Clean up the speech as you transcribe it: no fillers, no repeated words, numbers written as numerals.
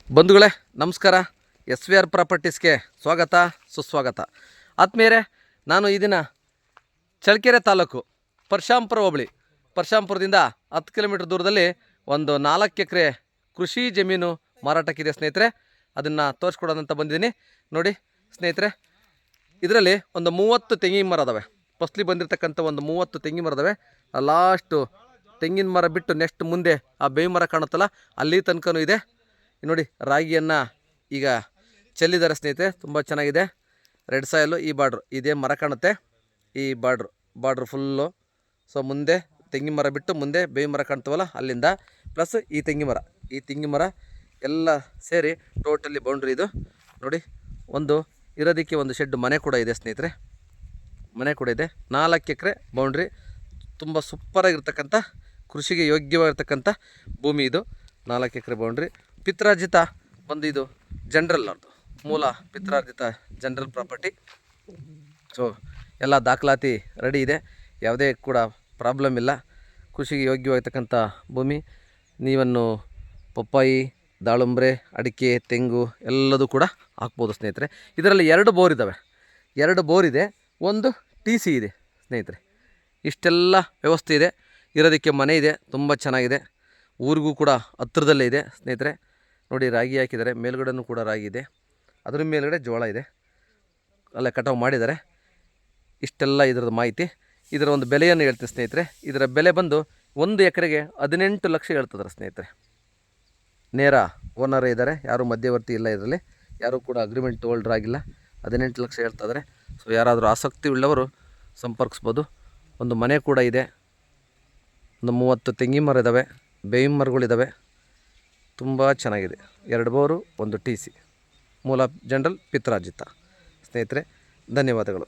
ಬಂಧುಗಳೇ ನಮಸ್ಕಾರ. SVR ಪ್ರಾಪರ್ಟೀಸ್ಗೆ ಸ್ವಾಗತ ಸುಸ್ವಾಗತ. ಆತ್ಮೀಯರೇ, ನಾನು ಈ ದಿನ ಚಳ್ಳಕೆರೆ ತಾಲೂಕು ಪರಶಾಂಪುರ ಹೋಬಳಿ, ಪರಶಾಂಪುರದಿಂದ 10 ಕಿಲೋಮೀಟರ್ ದೂರದಲ್ಲಿ ಒಂದು 4 ಎಕರೆ ಕೃಷಿ ಜಮೀನು ಮಾರಾಟಕ್ಕಿದೆ ಸ್ನೇಹಿತರೆ. ಅದನ್ನು ತೋರಿಸ್ಕೊಡೋದಂತ ಬಂದಿದ್ದೀನಿ. ನೋಡಿ ಸ್ನೇಹಿತರೆ, ಇದರಲ್ಲಿ ಒಂದು 30 ತೆಂಗಿನ ಮರ ಅದಾವೆ. ಫಸ್ಟ್ಲಿ ಬಂದಿರತಕ್ಕಂಥ ಒಂದು 30 ತೆಂಗಿನ ಮರ ಅದಾವೆ. ಲಾಸ್ಟು ತೆಂಗಿನ ಮರ ಬಿಟ್ಟು ನೆಕ್ಸ್ಟ್ ಮುಂದೆ ಆ ಬೇವು ಮರ ಕಾಣುತ್ತಲ್ಲ, ಅಲ್ಲಿ ತನಕನೂ ಇದೆ. ನೋಡಿ, ರಾಗಿಯನ್ನು ಈಗ ಚೆಲ್ಲಿದ್ದಾರೆ ಸ್ನೇಹಿತರೆ. ತುಂಬ ಚೆನ್ನಾಗಿದೆ. ರೆಡ್ ಸಾಯಲು ಈ ಬಾರ್ಡ್ರು, ಇದೇ ಮರ ಕಾಣುತ್ತೆ, ಈ ಬಾರ್ಡ್ರು ಫುಲ್ಲು. ಸೊ ಮುಂದೆ ತೆಂಗಿನ ಮರ ಬಿಟ್ಟು ಮುಂದೆ ಬೇವು ಮರ ಕಾಣ್ತವಲ್ಲ, ಅಲ್ಲಿಂದ ಪ್ಲಸ್ ಈ ತೆಂಗಿನ ಮರ ಎಲ್ಲ ಸೇರಿ ಟೋಟಲಿ ಬೌಂಡ್ರಿ ಇದು. ನೋಡಿ, ಒಂದು ಇರೋದಕ್ಕೆ ಒಂದು ಶೆಡ್ ಮನೆ ಕೂಡ ಇದೆ ಸ್ನೇಹಿತರೆ, ಮನೆ ಕೂಡ ಇದೆ. 4 ಎಕರೆ ಬೌಂಡ್ರಿ, ತುಂಬ ಸೂಪರಾಗಿರ್ತಕ್ಕಂಥ ಕೃಷಿಗೆ ಯೋಗ್ಯವಾಗಿರ್ತಕ್ಕಂಥ ಭೂಮಿ ಇದು. 4 ಎಕರೆ ಬೌಂಡ್ರಿ, ಪಿತ್ರಾರ್ಜಿತ ಒಂದು, ಇದು ಜನರಲ್ ಅವ್ರದ್ದು, ಮೂಲ ಪಿತ್ರಾರ್ಜಿತ ಜನರಲ್ ಪ್ರಾಪರ್ಟಿ. ಸೊ ಎಲ್ಲ ದಾಖಲಾತಿ ರೆಡಿ ಇದೆ, ಯಾವುದೇ ಕೂಡ ಪ್ರಾಬ್ಲಮ್ ಇಲ್ಲ. ಕೃಷಿಗೆ ಯೋಗ್ಯವಾಗಿರ್ತಕ್ಕಂಥ ಭೂಮಿ. ನೀವನ್ನು ಪಪ್ಪಾಯಿ, ದಾಳಿಂಬ್ರೆ, ಅಡಿಕೆ, ತೆಂಗು ಎಲ್ಲದೂ ಕೂಡ ಹಾಕ್ಬೋದು ಸ್ನೇಹಿತರೆ. ಇದರಲ್ಲಿ 2 ಬೋರ್ ಇದ್ದಾವೆ, 2 ಬೋರ್ ಇದೆ, ಒಂದು TC ಇದೆ ಸ್ನೇಹಿತರೆ. ಇಷ್ಟೆಲ್ಲ ವ್ಯವಸ್ಥೆ ಇದೆ. ಇರೋದಕ್ಕೆ ಮನೆ ಇದೆ, ತುಂಬ ಚೆನ್ನಾಗಿದೆ. ಊರಿಗೂ ಕೂಡ ಹತ್ತಿರದಲ್ಲೇ ಇದೆ ಸ್ನೇಹಿತರೆ. ನೋಡಿ, ರಾಗಿ ಹಾಕಿದ್ದಾರೆ, ಮೇಲ್ಗಡೆನೂ ಕೂಡ ರಾಗಿ ಇದೆ, ಅದ್ರ ಮೇಲ್ಗಡೆ ಜೋಳ ಇದೆ, ಅಲ್ಲೇ ಕಟಾವು ಮಾಡಿದ್ದಾರೆ. ಇಷ್ಟೆಲ್ಲ ಇದರದ್ದು ಮಾಹಿತಿ. ಇದರ ಒಂದು ಬೆಲೆಯನ್ನು ಹೇಳ್ತೀನಿ ಸ್ನೇಹಿತರೆ. ಇದರ ಬೆಲೆ ಬಂದು 1 ಎಕರೆಗೆ 18 ಲಕ್ಷ ಹೇಳ್ತಿದ್ದಾರೆ ಸ್ನೇಹಿತರೆ. ನೇರ ಓನರೇ ಇದ್ದಾರೆ, ಯಾರೂ ಮಧ್ಯವರ್ತಿ ಇಲ್ಲ ಇದರಲ್ಲಿ, ಯಾರೂ ಕೂಡ ಅಗ್ರಿಮೆಂಟ್ ಹೋಲ್ಡರ್ ಆಗಿಲ್ಲ. 18 ಲಕ್ಷ ಹೇಳ್ತಿದ್ದಾರೆ. ಸೊ ಯಾರಾದರೂ ಆಸಕ್ತಿ ಉಳ್ಳವರು ಸಂಪರ್ಕಿಸ್ಬೋದು. ಒಂದು ಮನೆ ಕೂಡ ಇದೆ, ಒಂದು 30 ತೆಂಗಿನ ಮರ ಇದ್ದಾವೆ, ಬೇವಿನ ಮರಗಳಿದ್ದಾವೆ, ತುಂಬ ಚೆನ್ನಾಗಿದೆ. 2 ಬೋರು, ಒಂದು TC, ಮೂಲ ಜನರಲ್ ಪಿತ್ರಾರ್ಜಿತ ಸ್ನೇಹಿತರೆ. ಧನ್ಯವಾದಗಳು.